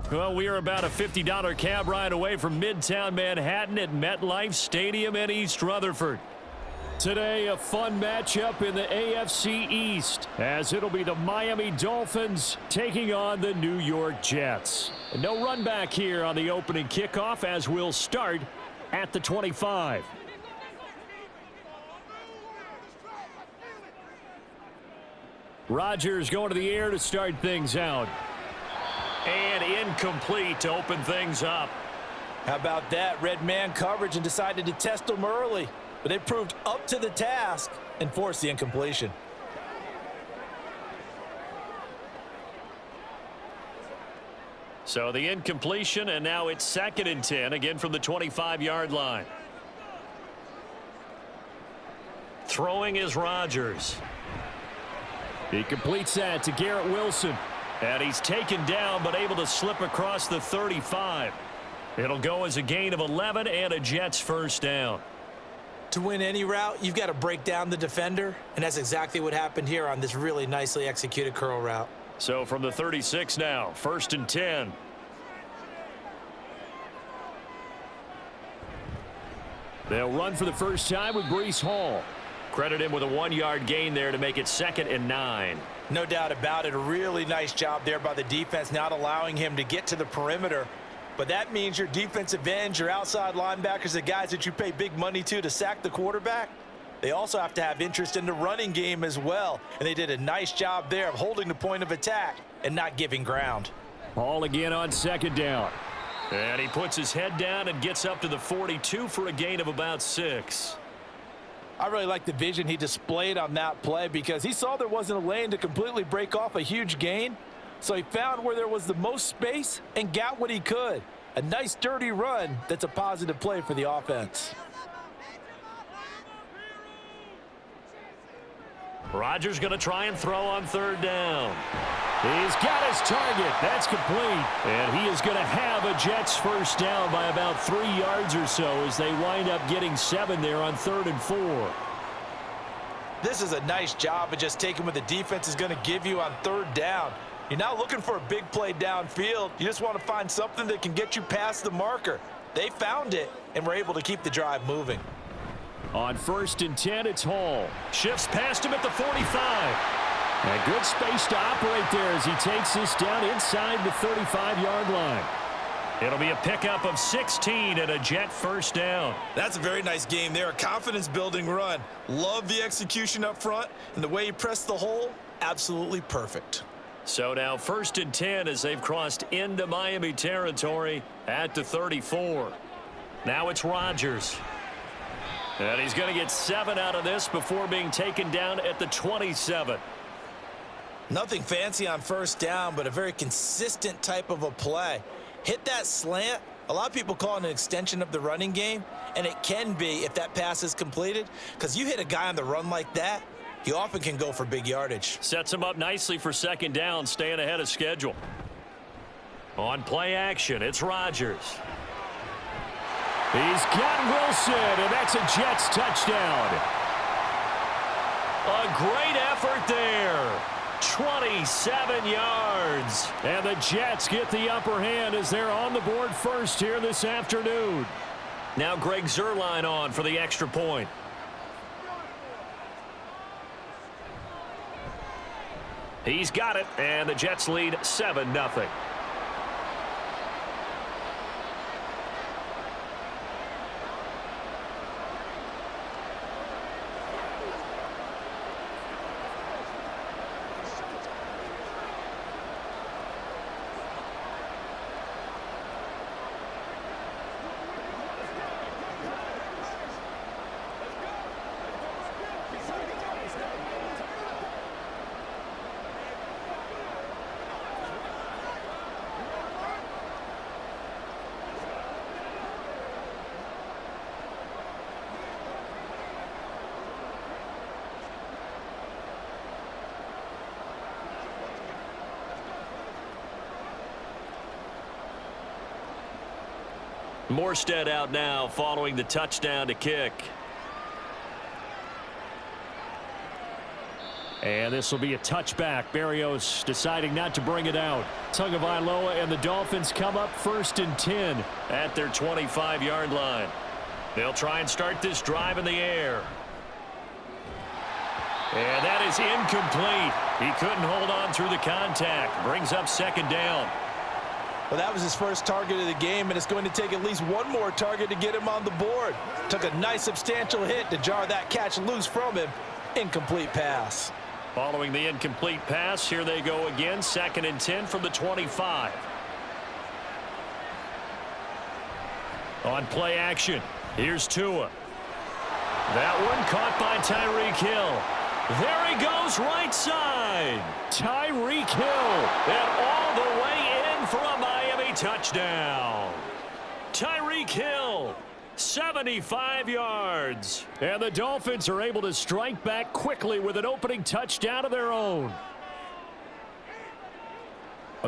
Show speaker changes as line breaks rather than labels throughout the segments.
Well, we are about a $50 cab ride away from Midtown Manhattan at MetLife Stadium in East Rutherford. Today, a fun matchup in the AFC East, as it'll be the Miami Dolphins taking on the New York Jets. And no run back here on the opening kickoff, as we'll start at the 25. Rodgers going to the air to start things out. And incomplete to open things up.
How about that? Red man coverage and decided to test them early. But they proved up to the task and forced the incompletion.
So the incompletion, and now it's 2nd and 10, again from the 25-yard line. Throwing is Rodgers. He completes that to Garrett Wilson. And he's taken down, but able to slip across the 35. It'll go as a gain of 11 and a Jets first down.
To win any route, you've got to break down the defender, and that's exactly what happened here on this really nicely executed curl route.
So from the 36 now, 1st and 10. They'll run for the first time with Breece Hall. Credit him with a 1-yard gain there to make it 2nd and 9.
No doubt about it. A really nice job there by the defense, not allowing him to get to the perimeter. But that means your defensive ends, your outside linebackers, the guys that you pay big money to sack the quarterback, they also have to have interest in the running game as well. And they did a nice job there of holding the point of attack and not giving ground.
Ball again on 2nd down. And he puts his head down and gets up to the 42 for a gain of about 6.
I really like the vision he displayed on that play because he saw there wasn't a lane to completely break off a huge gain. So he found where there was the most space and got what he could. A nice dirty run that's a positive play for the offense.
Rodgers going to try and throw on 3rd down. He's got his target. That's complete. And he is going to have a Jets first down by about 3 yards or so as they wind up getting 7 there on 3rd and 4.
This is a nice job of just taking what the defense is going to give you on 3rd down. You're not looking for a big play downfield. You just want to find something that can get you past the marker. They found it and were able to keep the drive moving.
On 1st and 10, it's Hall. Shifts past him at the 45. And good space to operate there as he takes this down inside the 35-yard line. It'll be a pickup of 16 and a Jet first down.
That's a very nice game there. A confidence-building run. Love the execution up front, and the way he pressed the hole, absolutely perfect.
So now 1st and 10 as they've crossed into Miami territory at the 34. Now it's Rodgers. And he's going to get 7 out of this before being taken down at the 27.
Nothing fancy on 1st down, but a very consistent type of a play. Hit that slant. A lot of people call it an extension of the running game, and it can be if that pass is completed, because you hit a guy on the run like that, you often can go for big yardage.
Sets him up nicely for 2nd down, staying ahead of schedule. On play action, it's Rodgers. He's got Wilson, and that's a Jets touchdown. A great effort there. 27 yards. And the Jets get the upper hand as they're on the board first here this afternoon. Now Greg Zuerlein on for the extra point. He's got it, and the Jets lead 7-0. Morstead out now following the touchdown to kick. And this will be a touchback. Berrios deciding not to bring it out. Tagovailoa and the Dolphins come up 1st and 10 at their 25-yard line. They'll try and start this drive in the air. And that is incomplete. He couldn't hold on through the contact. Brings up 2nd down.
Well, that was his first target of the game, and it's going to take at least one more target to get him on the board. Took a nice substantial hit to jar that catch loose from him. Incomplete pass.
Following the incomplete pass, here they go again. 2nd and 10 from the 25. On play action, here's Tua. That one caught by Tyreek Hill. There he goes, right side. Tyreek Hill, and all the way in for a Miami touchdown. Tyreek Hill, 75 yards. And the Dolphins are able to strike back quickly with an opening touchdown of their own.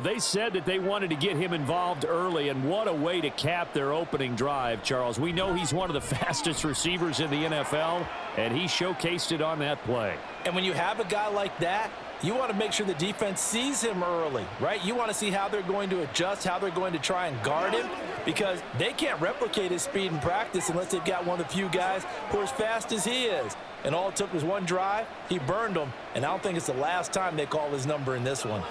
They said that they wanted to get him involved early, and what a way to cap their opening drive, Charles. We know he's one of the fastest receivers in the NFL, and he showcased it on that play.
And when you have a guy like that, you want to make sure the defense sees him early, right? You want to see how they're going to adjust, how they're going to try and guard him, because they can't replicate his speed in practice unless they've got one of the few guys who are as fast as he is. And all it took was one drive. He burned them, and I don't think it's the last time they call his number in this one.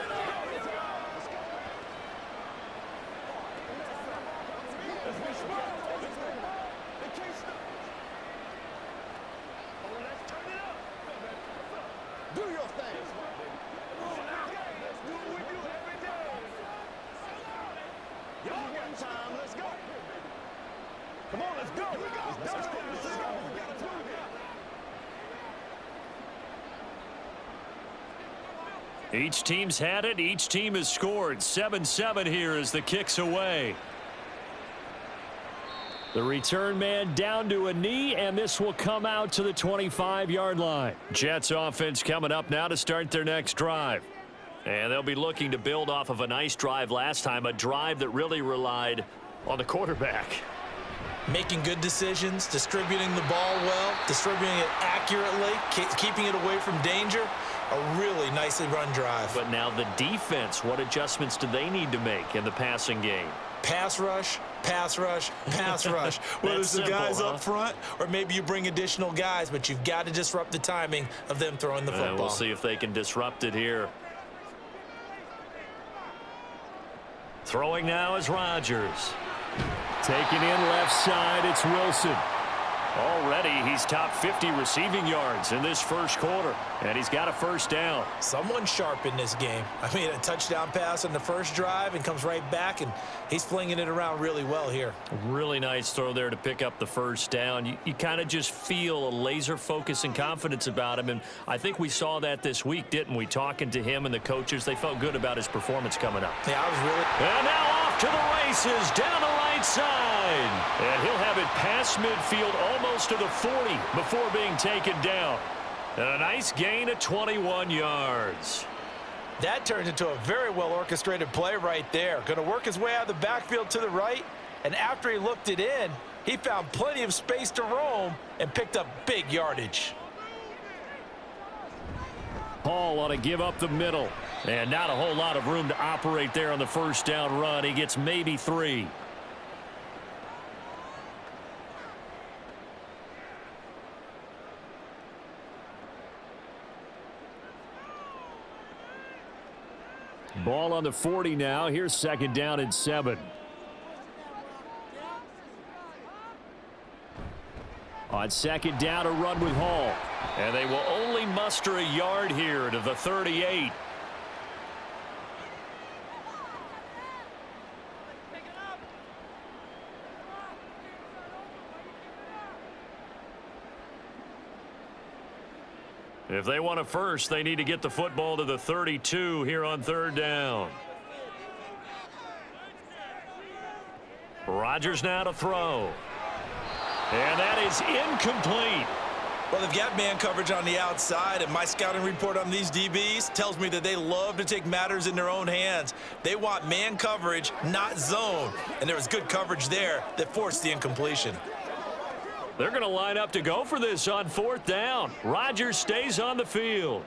Each team's had it. Each team has scored. 7-7 here as the kick's away. The return man down to a knee, and this will come out to the 25-yard line. Jets offense coming up now to start their next drive. And they'll be looking to build off of a nice drive last time, a drive that really relied on the quarterback.
Making good decisions, distributing the ball well, distributing it accurately, keeping it away from danger. A really nicely run drive.
But now the defense, what adjustments do they need to make in the passing game?
Pass rush, pass rush, pass rush. Whether it's the guys up front or maybe you bring additional guys, but you've got to disrupt the timing of them throwing the football.
We'll see if they can disrupt it here. Throwing now is Rodgers. Taken in left side, it's Wilson. Already, he's top 50 receiving yards in this first quarter, and he's got a 1st down.
Someone sharp in this game. I mean, a touchdown pass on the first drive and comes right back, and he's flinging it around really well here.
Really nice throw there to pick up the 1st down. You kind of just feel a laser focus and confidence about him, and I think we saw that this week, didn't we? Talking to him and the coaches, they felt good about his performance coming up.
Yeah, I was really...
And now off to the races, down the right side. And he'll have it past midfield almost to the 40 before being taken down. And a nice gain of 21 yards.
That turns into a very well-orchestrated play right there. Going to work his way out of the backfield to the right, and after he looked it in, he found plenty of space to roam and picked up big yardage.
Hall ought to give up the middle, and not a whole lot of room to operate there on the 1st down run. He gets maybe 3. Ball on the 40 now. Here's 2nd down and 7. On 2nd down, a run with Hall. And they will only muster a yard here to the 38. If they want a first, they need to get the football to the 32 here on 3rd down. Rodgers now to throw. And that is incomplete.
Well, they've got man coverage on the outside, and my scouting report on these DBs tells me that they love to take matters in their own hands. They want man coverage, not zone. And there was good coverage there that forced the incompletion.
They're going to line up to go for this on 4th down. Rodgers stays on the field.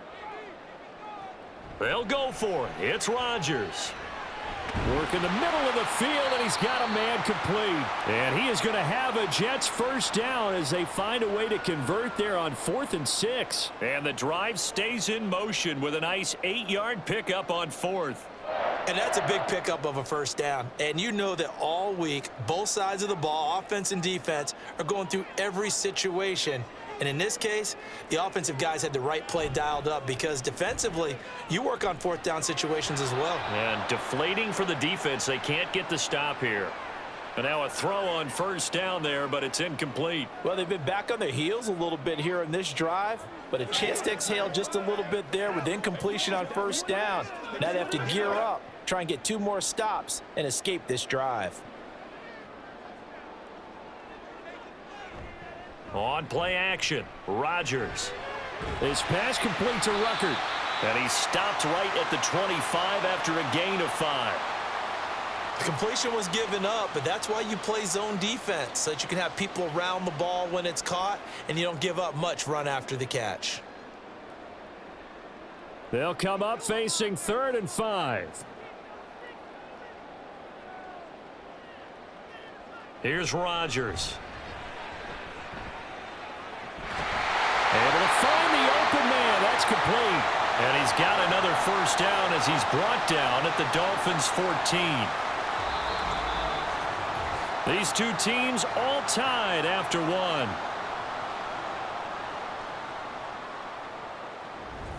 They'll go for it. It's Rodgers. Working the middle of the field, and he's got a man complete. And he is going to have a Jets first down as they find a way to convert there on 4th and 6. And the drive stays in motion with a nice 8-yard pickup on 4th.
And that's a big pickup of a first down. And you know that all week, both sides of the ball, offense and defense, are going through every situation. And in this case, the offensive guys had the right play dialed up because defensively, you work on 4th down situations as well.
And deflating for the defense. They can't get the stop here. And now a throw on first down there, but it's incomplete.
Well, they've been back on their heels a little bit here in this drive, but a chance to exhale just a little bit there with incompletion on first down. Now they have to gear up, try and get 2 more stops, and escape this drive.
On play action, Rodgers. His pass complete to Ruckert. And he stopped right at the 25 after a gain of 5.
The completion was given up, but that's why you play zone defense, so that you can have people around the ball when it's caught, and you don't give up much run after the catch.
They'll come up facing 3rd and 5. Here's Rodgers. Able to find the open man. That's complete. And he's got another first down as he's brought down at the Dolphins' 14. These two teams all tied after 1.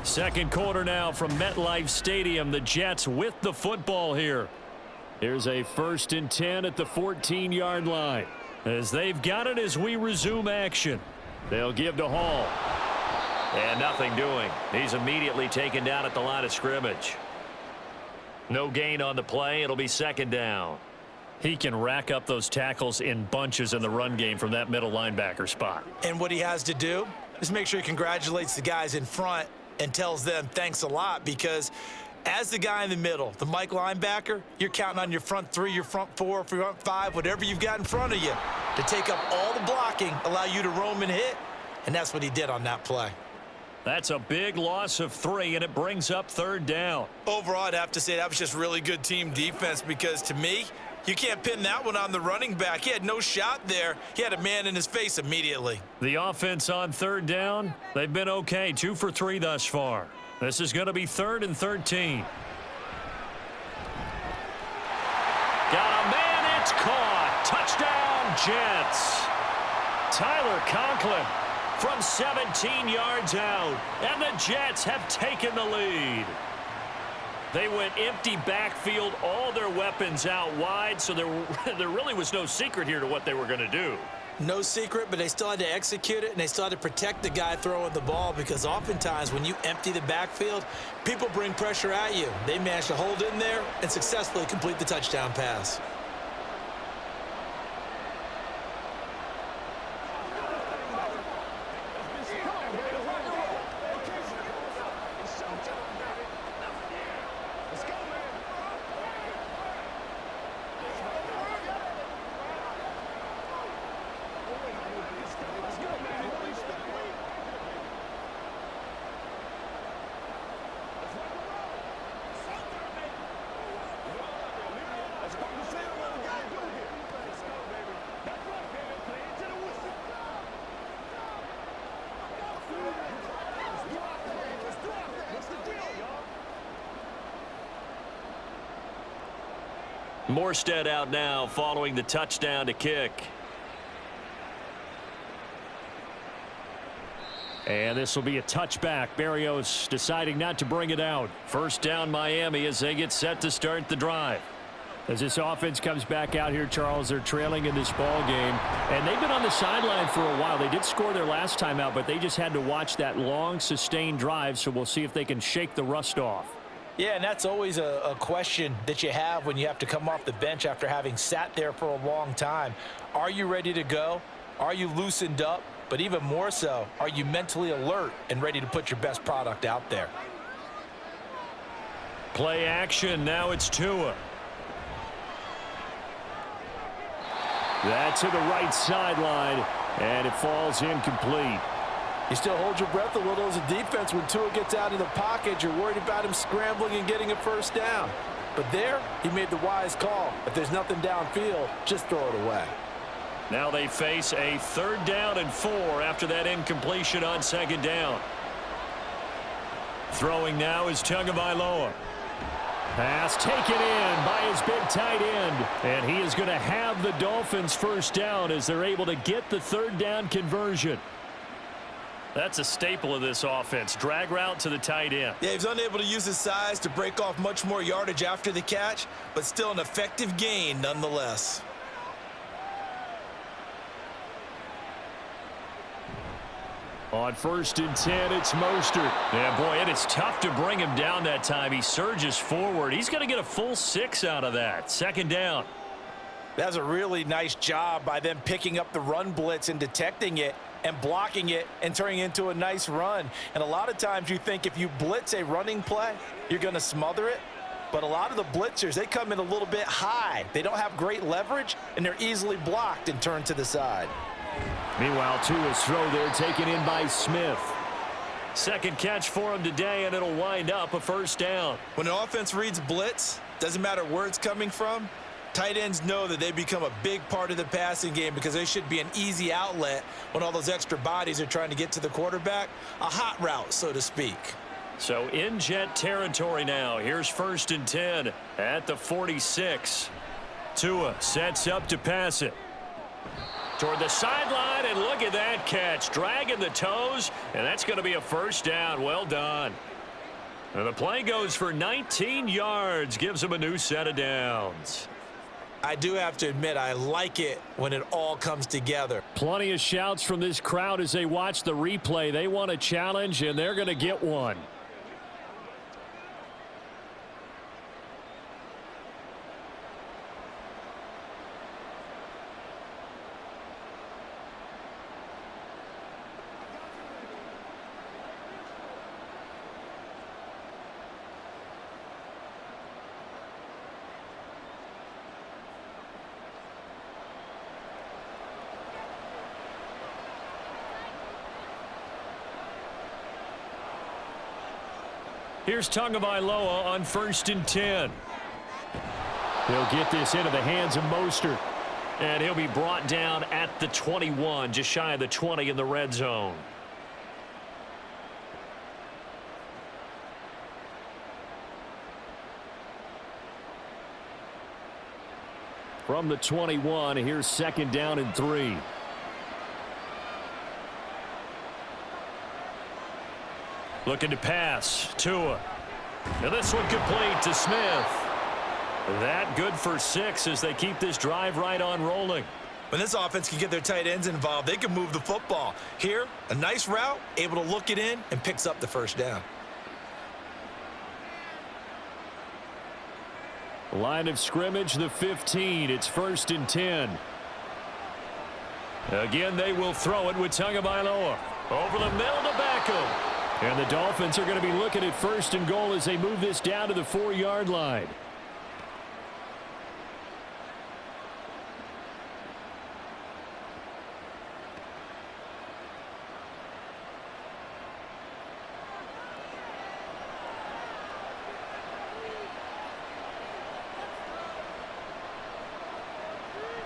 Second quarter now from MetLife Stadium. The Jets with the football here. Here's a 1st and 10 at the 14-yard line. As they've got it as we resume action. They'll give to Hall. And nothing doing. He's immediately taken down at the line of scrimmage. No gain on the play. It'll be 2nd down. He can rack up those tackles in bunches in the run game from that middle linebacker spot.
And what he has to do is make sure he congratulates the guys in front and tells them thanks a lot, because as the guy in the middle, the Mike linebacker, you're counting on your front 3, your front 4, front 5, whatever you've got in front of you to take up all the blocking, allow you to roam and hit, and that's what he did on that play.
That's a big loss of 3, and it brings up 3rd down.
Overall, I'd have to say that was just really good team defense, because to me, you can't pin that one on the running back. He had no shot there. He had a man in his face immediately.
The offense on 3rd down, they've been okay. 2 for 3 thus far. This is going to be 3rd and 13. Got a man, it's caught. Touchdown, Jets. Tyler Conklin from 17 yards out, and the Jets have taken the lead. They went empty backfield, all their weapons out wide, so there really was no secret here to what they were going to do.
No secret, but they still had to execute it, and they still had to protect the guy throwing the ball, because oftentimes when you empty the backfield, people bring pressure at you. They managed to hold in there and successfully complete the touchdown pass.
Morstead out now following the touchdown to kick. And this will be a touchback. Berrios deciding not to bring it out. First down Miami as they get set to start the drive. As this offense comes back out here, Charles, they're trailing in this ball game. And they've been on the sideline for a while. They did score their last time out, but they just had to watch that long, sustained drive. So we'll see if they can shake the rust off.
Yeah, and that's always a question that you have when you have to come off the bench after having sat there for a long time. Are you ready to go? Are you loosened up? But even more so, are you mentally alert and ready to put your best product out there?
Play action. Now it's Tua. That's to the right sideline, and it falls incomplete.
You still hold your breath a little as a defense when Tua gets out of the pocket. You're worried about him scrambling and getting a first down. But there, he made the wise call. If there's nothing downfield, just throw it away.
Now they face a 3rd down and 4 after that incompletion on 2nd down. Throwing now is Tagovailoa. Pass taken in by his big tight end. And he is going to have the Dolphins first down as they're able to get the 3rd down conversion. That's a staple of this offense. Drag route to the tight end.
Yeah, he's unable to use his size to break off much more yardage after the catch, but still an effective gain nonetheless.
On 1st and 10, it's Mostert. Yeah, boy, and it's tough to bring him down that time. He surges forward. He's going to get a full 6 out of that. 2nd down.
That's a really nice job by them picking up the run blitz and detecting it and blocking it and turning it into a nice run. And a lot of times you think if you blitz a running play, you're going to smother it. But a lot of the blitzers, they come in a little bit high. They don't have great leverage, and they're easily blocked and turned to the side.
Meanwhile, Tua's throw there taken in by Smith. 2nd catch for him today, and it'll wind up a 1st down.
When an offense reads blitz, doesn't matter where it's coming from, tight ends know that they become a big part of the passing game because they should be an easy outlet when all those extra bodies are trying to get to the quarterback. A hot route, so to speak.
So in jet territory now. Here's 1st and 10 at the 46. Tua sets up to pass it. Toward the sideline, and look at that catch. Dragging the toes, and that's going to be a 1st down. Well done. And the play goes for 19 yards. Gives him a new set of downs.
I do have to admit, I like it when it all comes together.
Plenty of shouts from this crowd as they watch the replay. They want a challenge, and they're going to get one. Here's Tagovailoa on 1st and 10. He'll get this into the hands of Mostert. And he'll be brought down at the 21, just shy of the 20 in the red zone. From the 21, here's 2nd down and 3. Looking to pass. Tua. And this one complete to Smith. That good for 6 as they keep this drive right on rolling.
When this offense can get their tight ends involved, they can move the football. Here, a nice route, able to look it in, and picks up the 1st down.
Line of scrimmage, the 15. It's 1st and 10. Again, they will throw it with Tagovailoa. Over the middle to Beckham. And the Dolphins are going to be looking at 1st and goal as they move this down to the 4-yard line.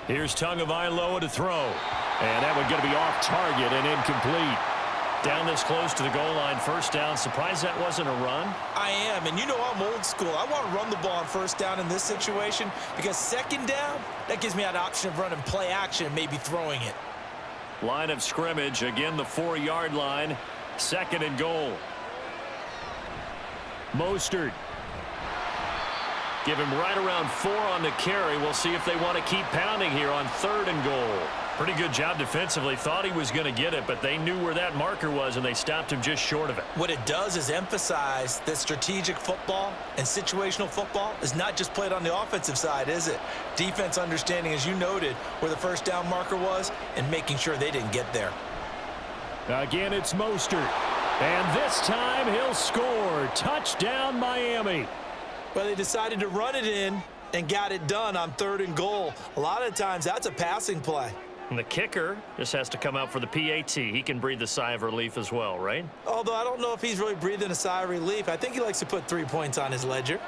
Here's Tagovailoa to throw. And that one going to be off target and incomplete. Down this close to the goal line, 1st down. Surprised that wasn't a run?
I am, and you know I'm old school. I want to run the ball on 1st down in this situation because 2nd down, that gives me an option of running play action and maybe throwing it.
Line of scrimmage, again the 4-yard line. 2nd and goal. Mostert. Give him right around 4 on the carry. We'll see if they want to keep pounding here on 3rd and goal. Pretty good job defensively. Thought he was going to get it, but they knew where that marker was, and they stopped him just short of it.
What it does is emphasize that strategic football and situational football is not just played on the offensive side, is it? Defense understanding, as you noted, where the 1st down marker was and making sure they didn't get there.
Again, it's Mostert. And this time he'll score. Touchdown, Miami.
Well, they decided to run it in and got it done on 3rd and goal. A lot of times that's a passing play.
And the kicker just has to come out for the PAT. He can breathe a sigh of relief as well, right?
Although I don't know if he's really breathing a sigh of relief. I think he likes to put 3 points on his ledger.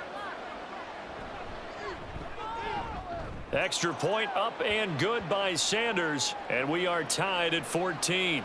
Extra point up and good by Sanders. And we are tied at 14.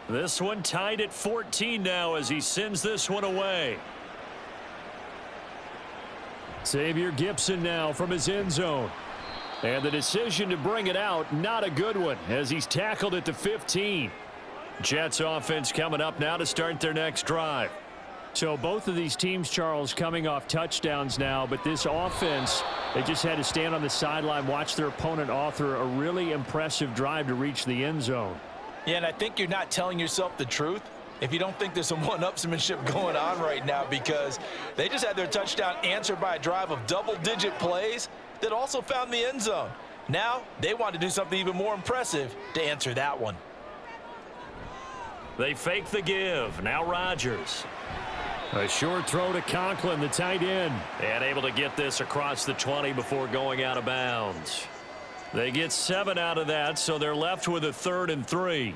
This one tied at 14 now as he sends this one away. Xavier Gipson now from his end zone. And the decision to bring it out, not a good one, as he's tackled at the 15. Jets offense coming up now to start their next drive. So both of these teams, Charles, coming off touchdowns now, but this offense, they just had to stand on the sideline, watch their opponent author a really impressive drive to reach the end zone.
Yeah, and I think you're not telling yourself the truth if you don't think there's some one-upsmanship going on right now, because they just had their touchdown answered by a drive of double-digit plays that also found the end zone. Now they want to do something even more impressive to answer that one.
They fake the give. Now Rodgers. A short throw to Conklin, the tight end, and able to get this across the 20 before going out of bounds. They get 7 out of that, so they're left with a 3rd and 3.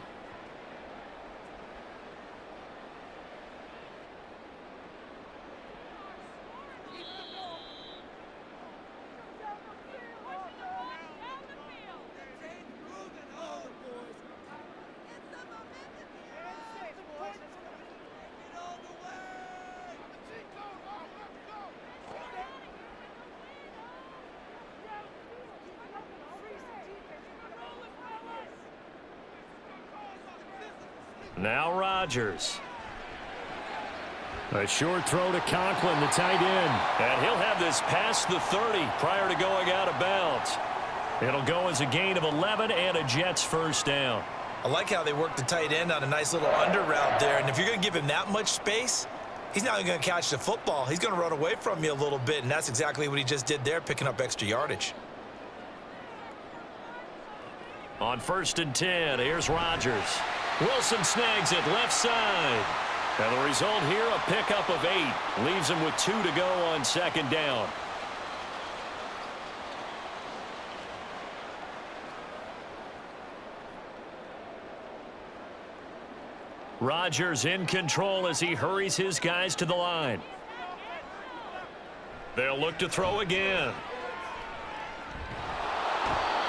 Now Rodgers. A short throw to Conklin, the tight end. And he'll have this past the 30 prior to going out of bounds. It'll go as a gain of 11 and a Jets first down.
I like how they work the tight end on a nice little under route there. And if you're going to give him that much space, he's not going to catch the football. He's going to run away from you a little bit, and that's exactly what he just did there, picking up extra yardage.
On 1st and 10, here's Rodgers. Wilson snags it left side. And the result here, a pickup of 8. Leaves him with 2 to go on 2nd down. Rodgers in control as he hurries his guys to the line. They'll look to throw again.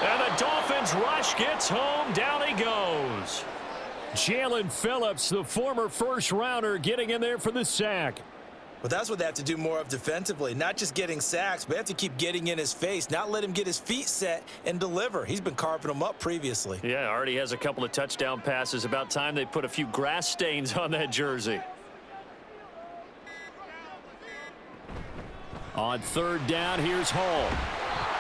And the Dolphins rush gets home. Down he goes. Jalen Phillips, the former first-rounder, getting in there for the sack.
Well, that's what they have to do more of defensively. Not just getting sacks, but they have to keep getting in his face, not let him get his feet set and deliver. He's been carving them up previously.
Yeah, already has a couple of touchdown passes. About time they put a few grass stains on that jersey. On 3rd down, here's Hall.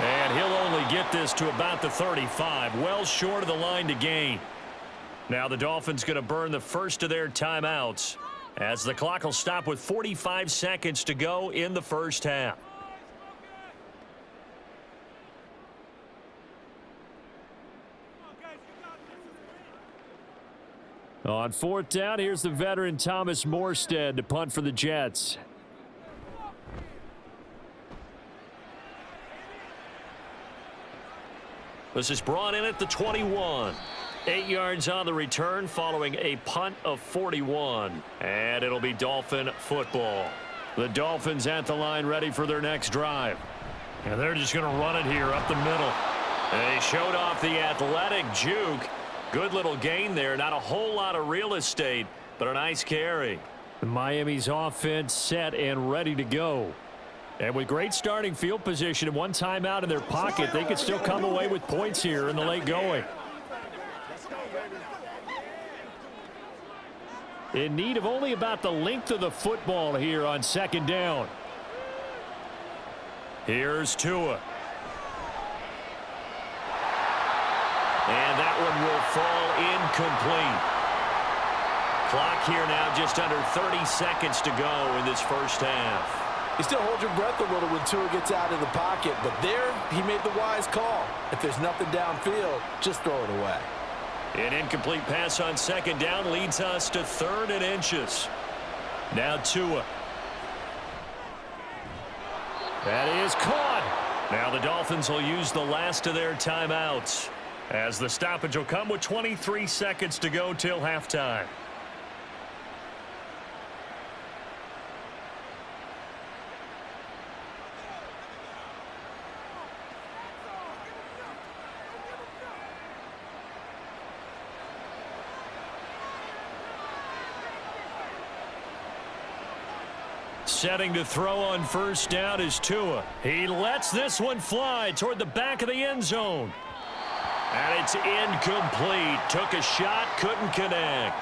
And he'll only get this to about the 35, well short of the line to gain. Now the Dolphins going to burn the first of their timeouts as the clock will stop with 45 seconds to go in the first half. On 4th down, here's the veteran Thomas Morstead to punt for the Jets. This is brought in at the 21. 8 yards on the return following a punt of 41. And it'll be Dolphin football. The Dolphins at the line ready for their next drive. And they're just going to run it here up the middle. They showed off the athletic juke. Good little gain there. Not a whole lot of real estate, but a nice carry. Miami's offense set and ready to go. And with great starting field position and one timeout in their pocket, they could still come away with points here in the late going. In need of only about the length of the football here on second down. Here's Tua. And that one will fall incomplete. Clock here now just under 30 seconds to go in this first half.
You still hold your breath a little when Tua gets out of the pocket, but there he made the wise call. If there's nothing downfield, just throw it away.
An incomplete pass on second down leads us to 3rd and inches. Now Tua. That is caught. Now the Dolphins will use the last of their timeouts, as the stoppage will come with 23 seconds to go till halftime. Setting to throw on first down is Tua. He lets this one fly toward the back of the end zone. And it's incomplete. Took a shot, couldn't connect.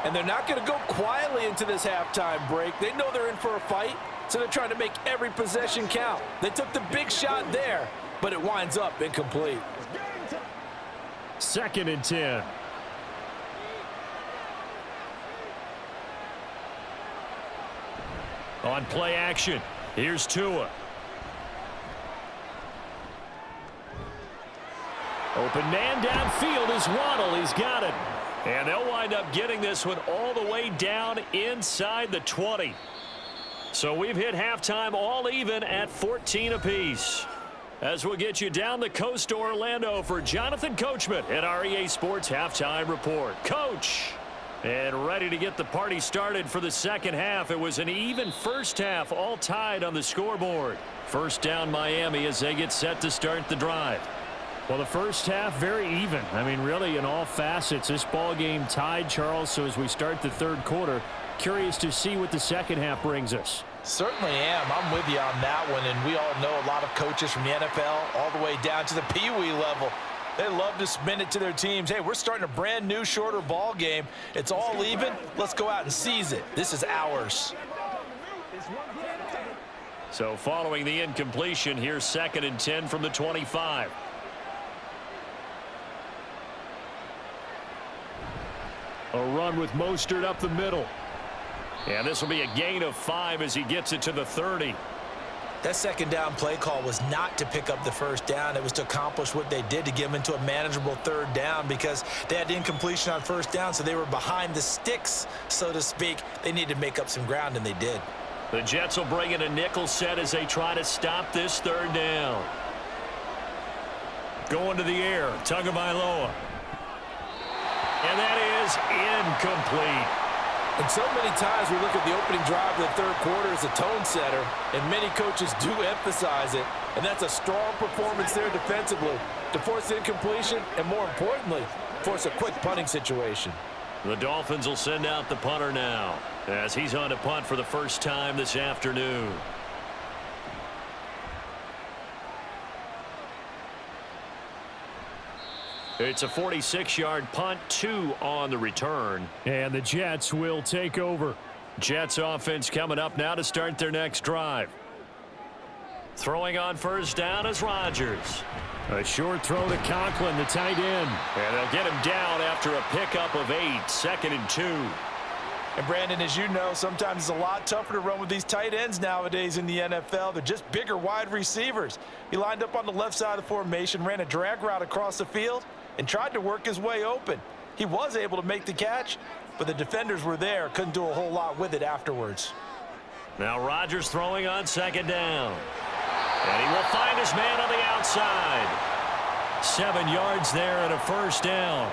And they're not going to go quietly into this halftime break. They know they're in for a fight, so they're trying to make every possession count. They took the big shot there, but it winds up incomplete.
2nd and 10. On play action, here's Tua. Open man downfield is Waddle. He's got it. And they'll wind up getting this one all the way down inside the 20. So we've hit halftime all even at 14 apiece. As we'll get you down the coast to Orlando for Jonathan Coachman at our EA Sports Halftime Report. Coach! And ready to get the party started for the second half. It was an even first half, all tied on the scoreboard. First down Miami as they get set to start the drive. Well, the first half, very even. I mean, really, in all facets, this ball game tied, Charles. So as we start the third quarter, curious to see what the second half brings us.
Certainly am. I'm with you on that one. And we all know a lot of coaches from the NFL all the way down to the Pee-wee level. They love to spin it to their teams. Hey, we're starting a brand new, shorter ball game. It's all even. Let's go out and seize it. This is ours.
So following the incompletion, here's 2nd and 10 from the 25. A run with Mostert up the middle. And this will be a gain of 5 as he gets it to the 30.
That second down play call was not to pick up the first down. It was to accomplish what they did to get them into a manageable third down because they had incompletion on first down, so they were behind the sticks, so to speak. They needed to make up some ground, and they did.
The Jets will bring in a nickel set as they try to stop this third down. Going to the air, Tagovailoa. And that is incomplete.
And so many times we look at the opening drive of the third quarter as a tone setter, and many coaches do emphasize it, and that's a strong performance there defensively to force incompletion and, more importantly, force a quick punting situation.
The Dolphins will send out the punter now as he's on to punt for the first time this afternoon. It's a 46-yard punt, 2 on the return. And the Jets will take over. Jets offense coming up now to start their next drive. Throwing on first down is Rodgers. A short throw to Conklin, the tight end. And they'll get him down after a pickup of 8, 2nd and 2.
And Brandon, as you know, sometimes it's a lot tougher to run with these tight ends nowadays in the NFL. They're just bigger wide receivers. He lined up on the left side of the formation, ran a drag route across the field, and tried to work his way open. He was able to make the catch, but the defenders were there, couldn't do a whole lot with it afterwards.
Now Rodgers throwing on second down. And he will find his man on the outside. 7 yards there and a first down.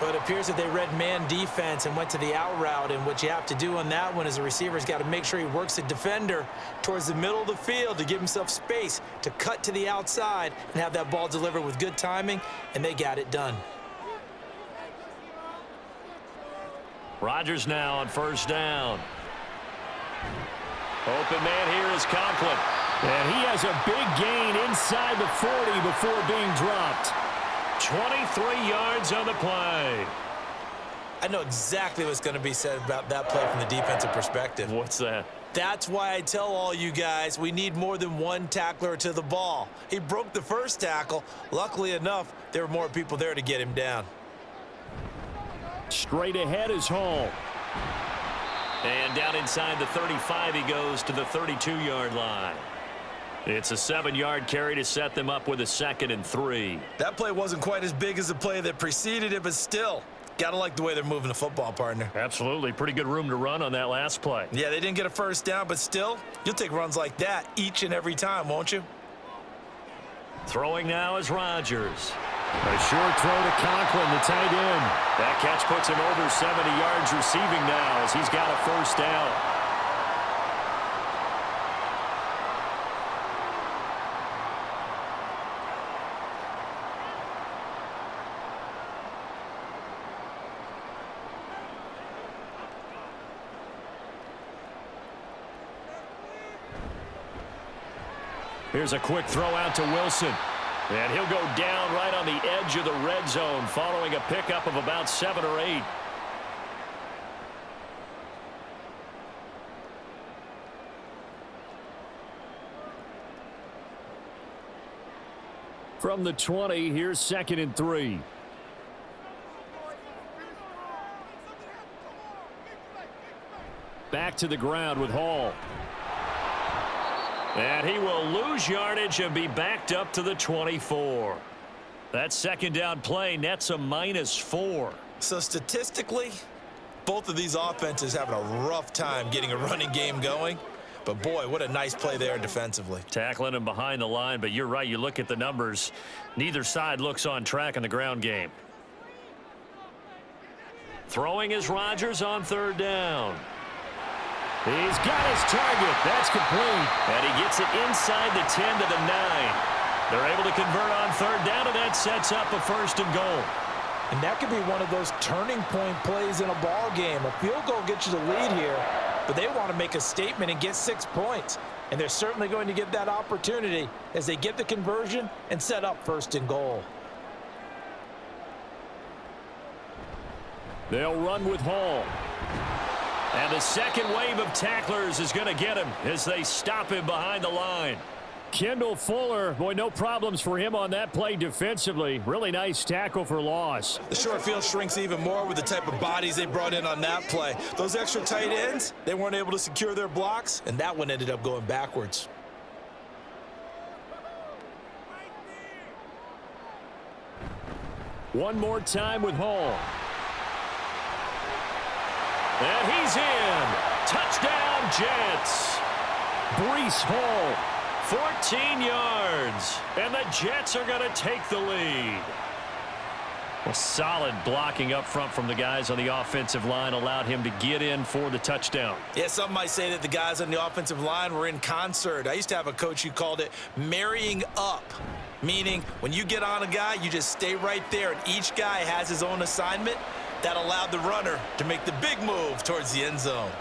But it appears that they read man defense and went to the out route, and what you have to do on that one is the receiver's got to make sure he works the defender towards the middle of the field to give himself space to cut to the outside and have that ball delivered with good timing, and they got it done.
Rodgers now on first down. Open man here is Conklin. And he has a big gain inside the 40 before being dropped. 23 yards on the play.
I know exactly what's going to be said about that play from the defensive perspective.
What's that?
That's why I tell all you guys we need more than one tackler to the ball. He broke the first tackle. Luckily enough, there were more people there to get him down.
Straight ahead is Hall. And down inside the 35 he goes to the 32-yard line. It's a 7-yard carry to set them up with a 2nd and 3.
That play wasn't quite as big as the play that preceded it, but still, gotta like the way they're moving the football, partner.
Absolutely. Pretty good room to run on that last play.
Yeah, they didn't get a first down, but still, you'll take runs like that each and every time, won't you?
Throwing now is Rodgers. A short throw to Conklin, the tight end. That catch puts him over 70 yards receiving now as he's got a first down. Here's a quick throw out to Wilson. And he'll go down right on the edge of the red zone following a pickup of about 7 or 8. From the 20, here's 2nd and 3. Back to the ground with Hall. And he will lose yardage and be backed up to the 24. That 2nd down play nets a -4.
So statistically, both of these offenses having a rough time getting a running game going. But boy, what a nice play there defensively.
Tackling him behind the line, but you're right. You look at the numbers. Neither side looks on track in the ground game. Throwing is Rodgers on 3rd down. He's got his target. That's complete. And he gets it inside the 10 to the 9. They're able to convert on 3rd down, and that sets up a 1st and goal.
And that could be one of those turning point plays in a ball game. A field goal gets you the lead here, but they want to make a statement and get 6 points. And they're certainly going to get that opportunity as they get the conversion and set up 1st and goal.
They'll run with Hall. And the second wave of tacklers is going to get him as they stop him behind the line. Kendall Fuller, boy, no problems for him on that play defensively. Really nice tackle for loss.
The short field shrinks even more with the type of bodies they brought in on that play. Those extra tight ends, they weren't able to secure their blocks, and that one ended up going backwards.
One more time with Hall. And he's in. Touchdown, Jets. Breece Hall, 14 yards. And the Jets are going to take the lead. Well, solid blocking up front from the guys on the offensive line allowed him to get in for the touchdown.
Yeah, some might say that the guys on the offensive line were in concert. I used to have a coach who called it marrying up, meaning when you get on a guy, you just stay right there, and each guy has his own assignment. That allowed the runner to make the big move towards the end zone.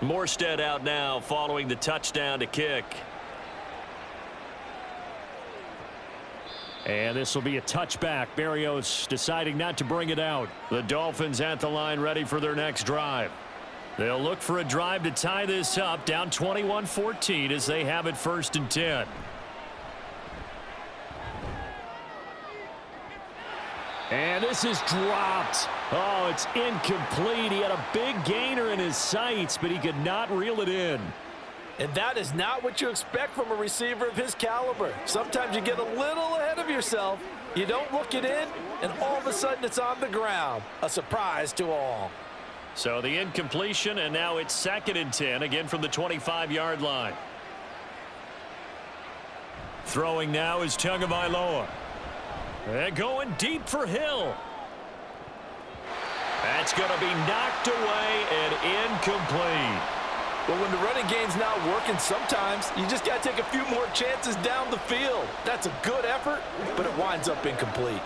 Morstead out now following the touchdown to kick. And this will be a touchback. Berrios deciding not to bring it out. The Dolphins at the line ready for their next drive. They'll look for a drive to tie this up, down 21-14 as they have it 1st and 10. And this is dropped. Oh, it's incomplete. He had a big gainer in his sights, but he could not reel it in.
And that is not what you expect from a receiver of his caliber. Sometimes you get a little ahead of yourself, you don't look it in, and all of a sudden it's on the ground. A surprise to all.
So the incompletion, and now it's 2nd and 10, again from the 25-yard line. Throwing now is Tagovailoa. And going deep for Hill. That's going to be knocked away and incomplete.
But when the running game's not working, sometimes you just got to take a few more chances down the field. That's a good effort, but it winds up incomplete.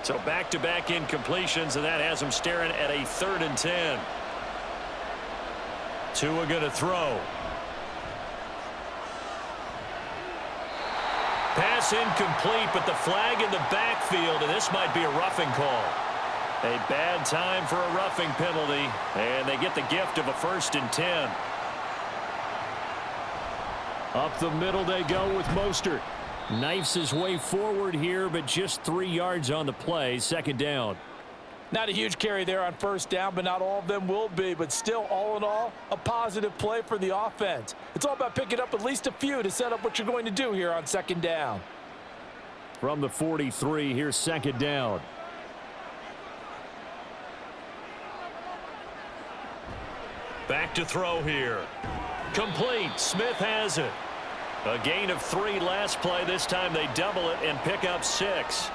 So back-to-back incompletions, and that has him staring at a 3rd and 10. Tua going to throw. Pass incomplete, but the flag in the backfield, and this might be a roughing call. A bad time for a roughing penalty, and they get the gift of a 1st and 10. Up the middle they go with Mostert. Knifes his way forward here, but just 3 yards on the play. 2nd down.
Not a huge carry there on 1st down, but not all of them will be. But still, all in all, a positive play for the offense. It's all about picking up at least a few to set up what you're going to do here on 2nd down.
From the 43, here's 2nd down. Back to throw here. Complete. Smith has it. A gain of 3 last play. This time they double it and pick up 6.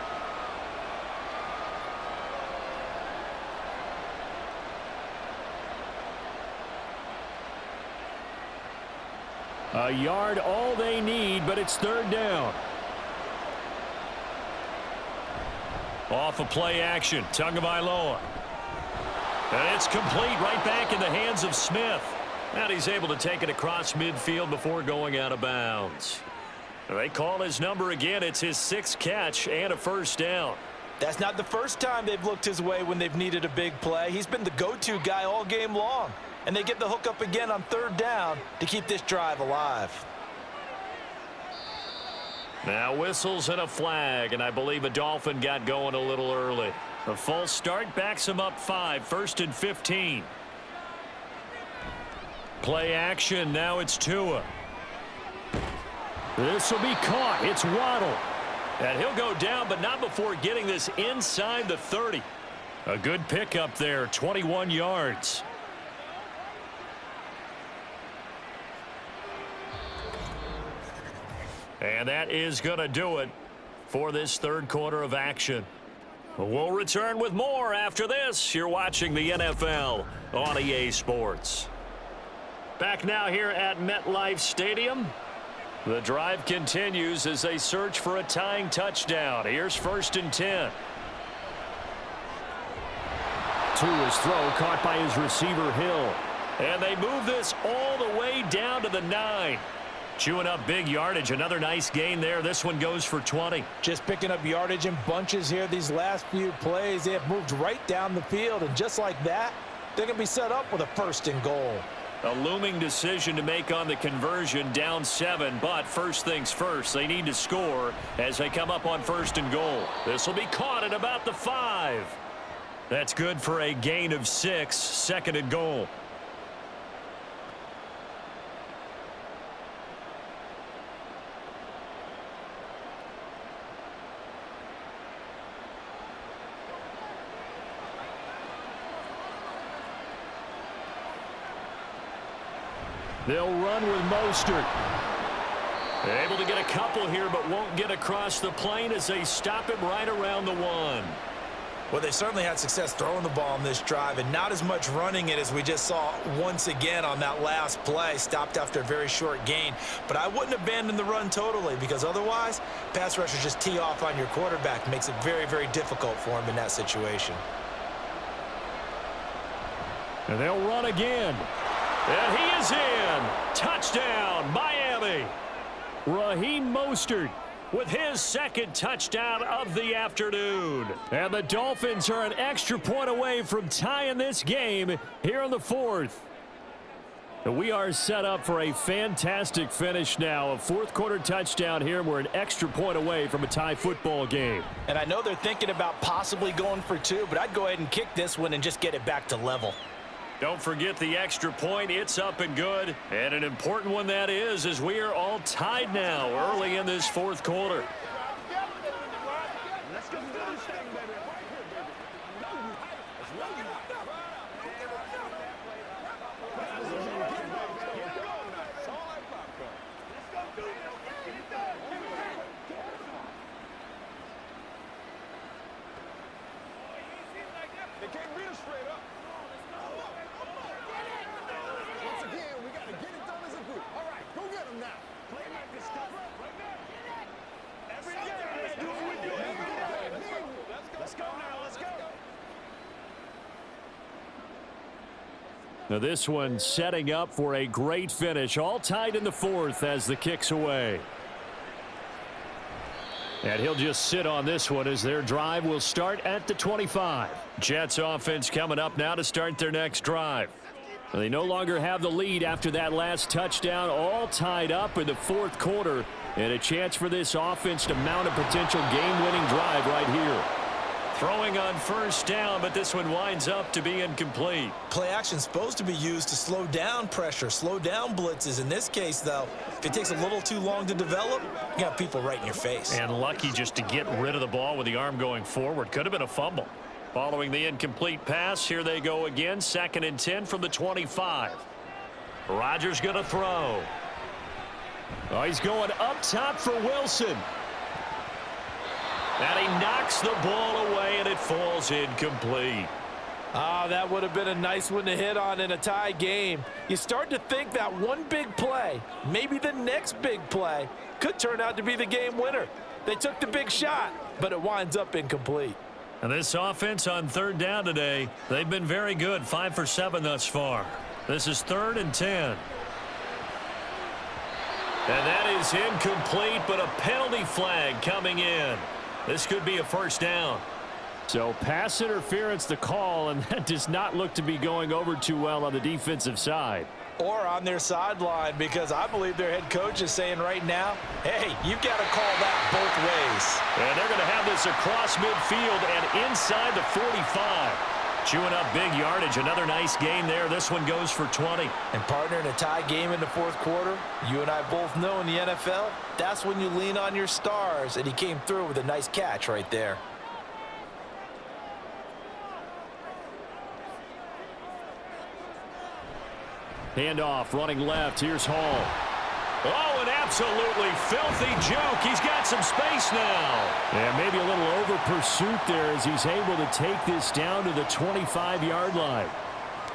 A yard all they need, but it's 3rd down. Off of play action. Tagovailoa. And it's complete right back in the hands of Smith. And he's able to take it across midfield before going out of bounds. They call his number again. It's his 6th catch and a 1st down.
That's not the first time they've looked his way when they've needed a big play. He's been the go-to guy all game long. And they get the hook up again on 3rd down to keep this drive alive.
Now whistles and a flag, and I believe a Dolphin got going a little early. A false start backs him up 5, 1st and 15. Play action, now it's Tua. This will be caught. It's Waddle. And he'll go down, but not before getting this inside the 30. A good pickup there, 21 yards. And that is going to do it for this 3rd quarter of action. We'll return with more after this. You're watching the NFL on EA Sports. Back now here at MetLife Stadium. The drive continues as they search for a tying touchdown. Here's 1st and 10. Tua's throw caught by his receiver Hill. And they move this all the way down to the 9. Chewing up big yardage. Another nice gain there. This one goes for 20.
Just picking up yardage in bunches here these last few plays. They have moved right down the field, and just like that, they're going to be set up with a 1st and goal.
A looming decision to make on the conversion, down 7, but first things first, they need to score as they come up on 1st and goal. This will be caught at about the 5. That's good for a gain of 6, 2nd and goal. They'll run with Mostert. Able to get a couple here, but won't get across the plane as they stop him right around the 1.
Well, they certainly had success throwing the ball on this drive, and not as much running it as we just saw once again on that last play. Stopped after a very short gain. But I wouldn't abandon the run totally, because otherwise, pass rushers just tee off on your quarterback. Makes it very, very difficult for him in that situation.
And they'll run again. And he is in. Touchdown, Miami. Raheem Mostert with his 2nd touchdown of the afternoon. And the Dolphins are an extra point away from tying this game here in the 4th. And we are set up for a fantastic finish now. A 4th quarter touchdown here. We're an extra point away from a tie football game.
And I know they're thinking about possibly going for 2, but I'd go ahead and kick this one and just get it back to level.
Don't forget the extra point. It's up and good. And an important one that is, as we are all tied now early in this fourth quarter. Now this one setting up for a great finish. All tied in the fourth as the kick's away. And he'll just sit on this one as their drive will start at the 25. Jets offense coming up now to start their next drive. They no longer have the lead after that last touchdown. All tied up in the fourth quarter. And a chance for this offense to mount a potential game-winning drive right here. Throwing on first down, but this one winds up to be incomplete.
Play action is supposed to be used to slow down pressure, slow down blitzes. In this case, though, if it takes a little too long to develop, you got people right in your face.
And lucky just to get rid of the ball with the arm going forward. Could have been a fumble. Following the incomplete pass, here they go again. 2nd and 10 from the 25. Rodgers going to throw. Oh, he's going up top for Wilson. And he knocks the ball away, and it falls incomplete.
That would have been a nice one to hit on in a tie game. You start to think that one big play, maybe the next big play, could turn out to be the game winner. They took the big shot, but it winds up incomplete.
And this offense on 3rd down today, they've been very good, 5 for 7 thus far. This is 3rd and 10. And that is incomplete, but a penalty flag coming in. This could be a first down. So pass interference the call, and that does not look to be going over too well on the defensive side.
Or on their sideline, because I believe their head coach is saying right now, hey, you've got to call that both ways.
And they're going to have this across midfield and inside the 45. Chewing up big yardage. Another nice gain there. This one goes for 20.
And partner, in a tie game in the fourth quarter, you and I both know in the NFL, that's when you lean on your stars. And he came through with a nice catch right there.
Handoff, running left. Here's Hall. Oh, an absolutely filthy juke. He's got some space now. And maybe a little over pursuit there as he's able to take this down to the 25-yard line.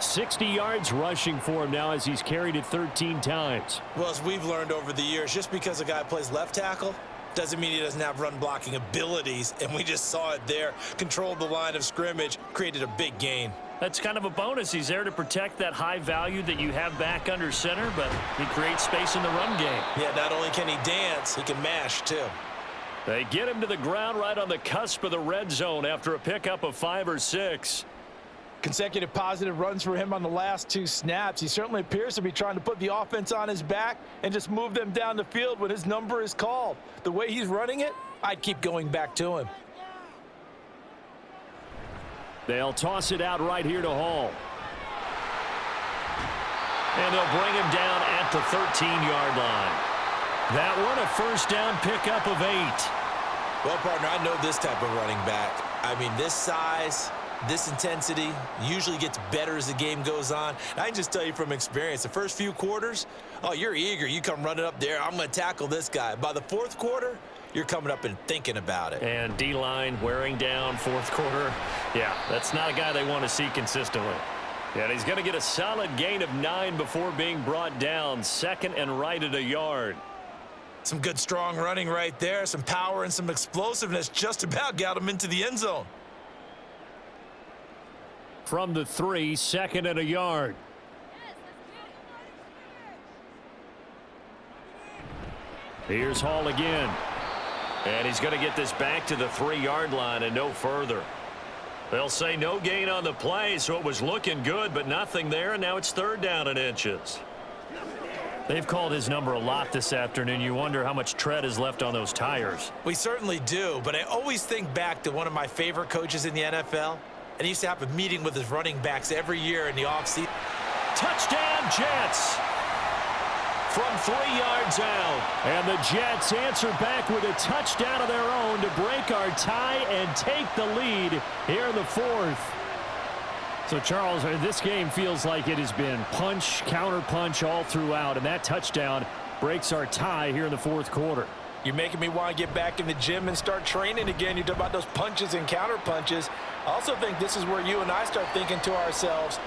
60 yards rushing for him now as he's carried it 13 times.
Well, as we've learned over the years, just because a guy plays left tackle doesn't mean he doesn't have run blocking abilities. And we just saw it there. Controlled the line of scrimmage, created a big gain.
That's kind of a bonus. He's there to protect that high value that you have back under center, but he creates space in the run game.
Yeah, not only can he dance, he can mash too.
They get him to the ground right on the cusp of the red zone after a pickup of 5 or 6.
Consecutive positive runs for him on the last 2 snaps. He certainly appears to be trying to put the offense on his back and just move them down the field when his number is called. The way he's running it, I'd keep going back to him.
They'll toss it out right here to Hall. And they'll bring him down at the 13-yard line. That one a first down pickup of 8.
Well, partner, I know this type of running back. I mean, this size, this intensity usually gets better as the game goes on. And I can just tell you from experience, the first few quarters, oh, you're eager. You come running up there. I'm going to tackle this guy. By the fourth quarter, you're coming up and thinking about it.
And D-line wearing down fourth quarter. Yeah, that's not a guy they want to see consistently. And he's going to get a solid gain of 9 before being brought down. 2nd and right at a yard.
Some good, strong running right there. Some power and some explosiveness just about got him into the end zone.
From the 3, 2nd and a yard. Here's Hall again. And he's going to get this back to the 3-yard line and no further. They'll say no gain on the play, so it was looking good, but nothing there, and now it's 3rd down and inches. They've called his number a lot this afternoon. You wonder how much tread is left on those tires.
We certainly do, but I always think back to one of my favorite coaches in the NFL, and he used to have a meeting with his running backs every year in the offseason.
Touchdown, Jets! From 3 yards out. And the Jets answer back with a touchdown of their own to break our tie and take the lead here in the fourth. So, Charles, this game feels like it has been punch, counter-punch all throughout, and that touchdown breaks our tie here in the fourth quarter.
You're making me want to get back in the gym and start training again. You talk about those punches and counter-punches. I also think this is where you and I start thinking to ourselves,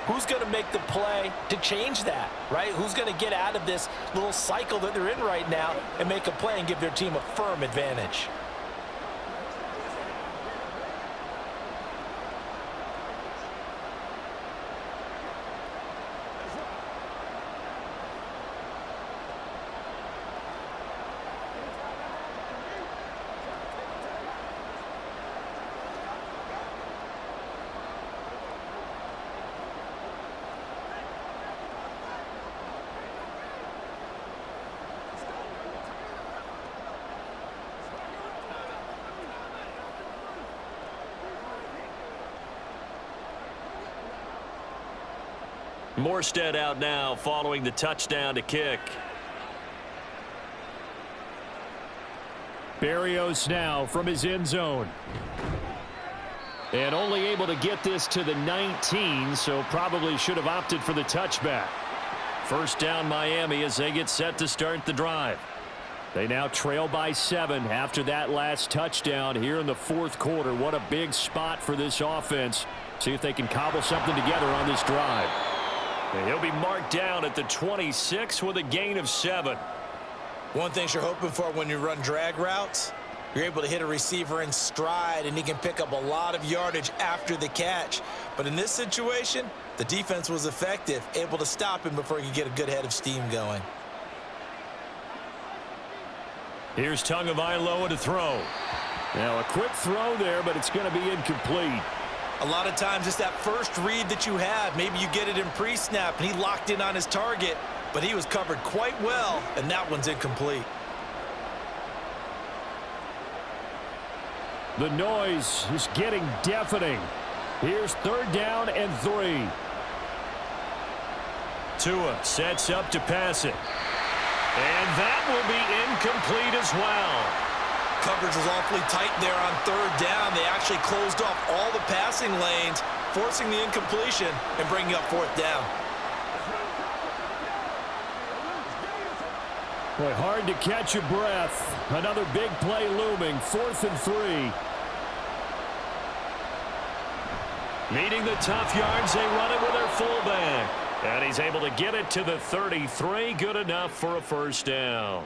who's going to make the play to change that, right? Who's going to get out of this little cycle that they're in right now and make a play and give their team a firm advantage?
Morstead out now following the touchdown to kick. Berrios now from his end zone. And only able to get this to the 19, so probably should have opted for the touchback. First down Miami as they get set to start the drive. They now trail by 7 after that last touchdown here in the fourth quarter. What a big spot for this offense. See if they can cobble something together on this drive. And he'll be marked down at the 26 with a gain of 7.
One thing you're hoping for when you run drag routes, you're able to hit a receiver in stride, and he can pick up a lot of yardage after the catch. But in this situation, the defense was effective, able to stop him before he could get a good head of steam going.
Here's Tagovailoa to throw. Now a quick throw there, but it's going to be incomplete.
A lot of times it's that first read that you have. Maybe you get it in pre-snap, and he locked in on his target, but he was covered quite well, and that one's incomplete.
The noise is getting deafening. Here's third down and 3. Tua sets up to pass it. And that will be incomplete as well.
Coverage was awfully tight there on third down. They actually closed off all the passing lanes, forcing the incompletion and bringing up fourth down.
Boy, hard to catch your breath. Another big play looming. 4th and 3. Needing the tough yards, they run it with their fullback. And he's able to get it to the 33. Good enough for a first down.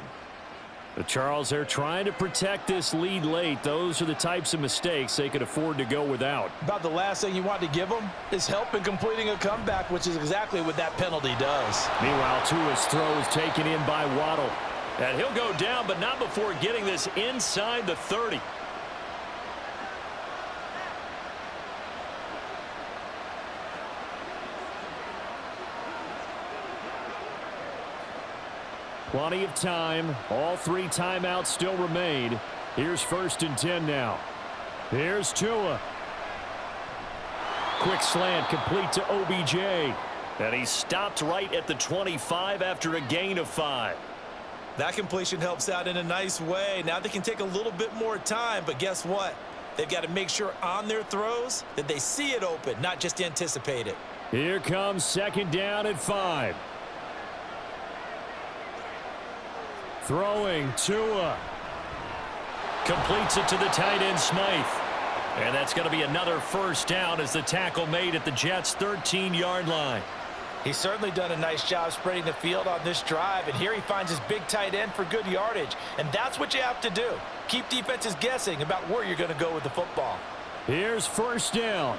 But Charles, they're trying to protect this lead late. Those are the types of mistakes they could afford to go without.
About the last thing you want to give them is help in completing a comeback, which is exactly what that penalty does.
Meanwhile, Tua's throw is taken in by Waddle. And he'll go down, but not before getting this inside the 30. Plenty of time. All 3 timeouts still remain. Here's 1st and 10 now. Here's Tua. Quick slant complete to OBJ. And he stopped right at the 25 after a gain of 5.
That completion helps out in a nice way. Now they can take a little bit more time, but guess what? They've got to make sure on their throws that they see it open, not just anticipate it.
Here comes 2nd down and 5. Throwing Tua. Completes it to the tight end Smythe. And that's going to be another first down as the tackle made at the Jets' 13-yard line.
He's certainly done a nice job spreading the field on this drive, and here he finds his big tight end for good yardage. And that's what you have to do. Keep defenses guessing about where you're going to go with the football.
Here's 1st down.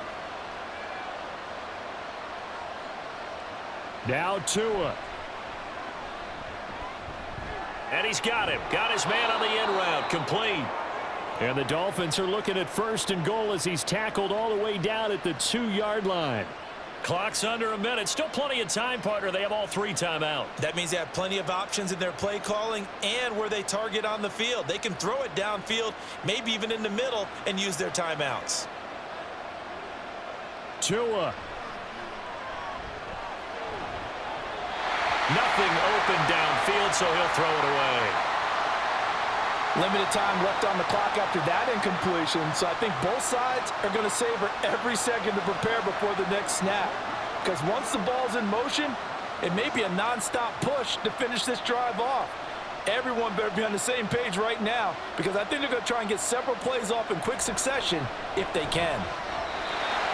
Now Tua. And he's got him. Got his man on the end route. Complete. And the Dolphins are looking at 1st and goal as he's tackled all the way down at the 2-yard line. Clock's under a minute. Still plenty of time, partner. They have all 3 timeouts.
That means they have plenty of options in their play calling and where they target on the field. They can throw it downfield, maybe even in the middle, and use their timeouts.
Tua. Nothing open downfield, so he'll throw it away.
Limited time left on the clock after that incompletion, so I think both sides are going to savor every second to prepare before the next snap. Because once the ball's in motion, it may be a non-stop push to finish this drive off. Everyone better be on the same page right now, because I think they're going to try and get several plays off in quick succession if they can.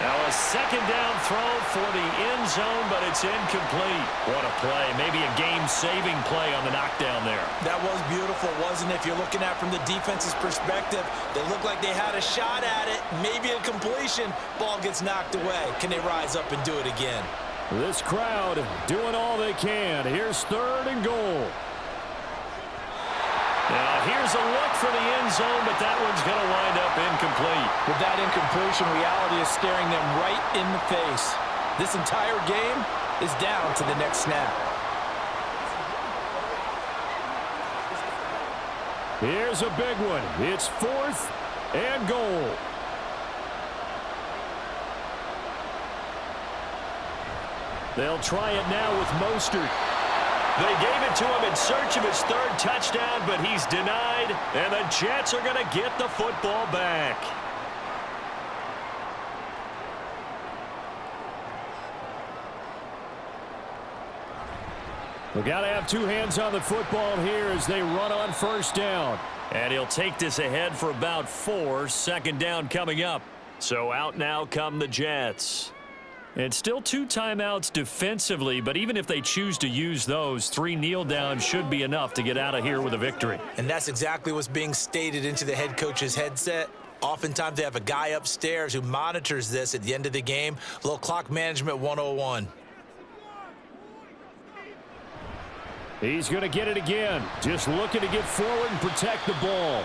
Now a second down throw for the end zone, but it's incomplete. What a play. Maybe a game-saving play on the knockdown there.
That was beautiful, wasn't it? If you're looking at it from the defense's perspective, they looked like they had a shot at it. Maybe a completion. Ball gets knocked away. Can they rise up and do it again?
This crowd doing all they can. Here's 3rd and goal. Now, here's a look for the end zone, but that one's going to wind up incomplete.
With that incompletion, reality is staring them right in the face. This entire game is down to the next snap.
Here's a big one. It's 4th and goal. They'll try it now with Mostert. They gave it to him in search of his 3rd touchdown, but he's denied, and the Jets are going to get the football back. We've got to have 2 hands on the football here as they run on 1st down. And he'll take this ahead for about 4. 2nd down coming up. So out now come the Jets. And still 2 timeouts defensively, but even if they choose to use those, 3 kneel downs should be enough to get out of here with a victory.
And that's exactly what's being stated into the head coach's headset. Oftentimes they have a guy upstairs who monitors this at the end of the game. A little clock management 101.
He's going to get it again. Just looking to get forward and protect the ball.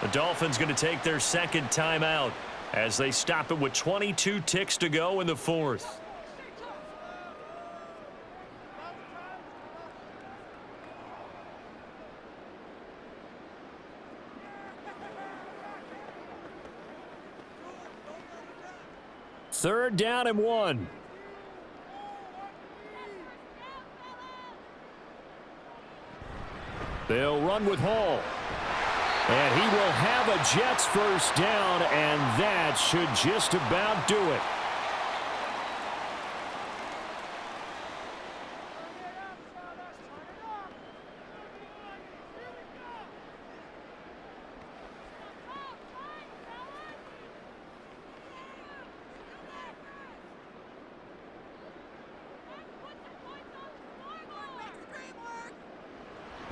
The Dolphins going to take their 2nd timeout as they stop it with 22 ticks to go in the 4th. Third down and 1. They'll run with Hall. And he will have a Jets 1st down, and that should just about do it.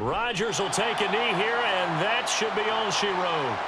Rodgers will take a knee here, and that should be all she wrote.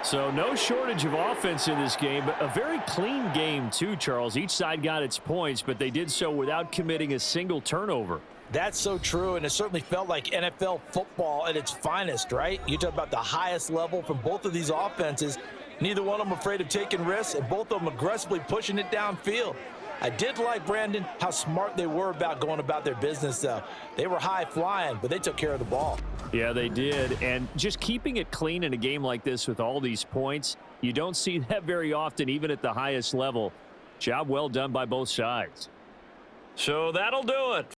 So no shortage of offense in this game, but a very clean game too, Charles. Each side got its points, but they did so without committing a single turnover.
That's so true, and it certainly felt like NFL football at its finest, right? You talk about the highest level from both of these offenses. Neither one of them afraid of taking risks, and both of them aggressively pushing it downfield. I did like, Brandon, how smart they were about going about their business, though. They were high-flying, but they took care of the ball.
Yeah, they did, and just keeping it clean in a game like this with all these points, you don't see that very often, even at the highest level. Job well done by both sides. So that'll do it.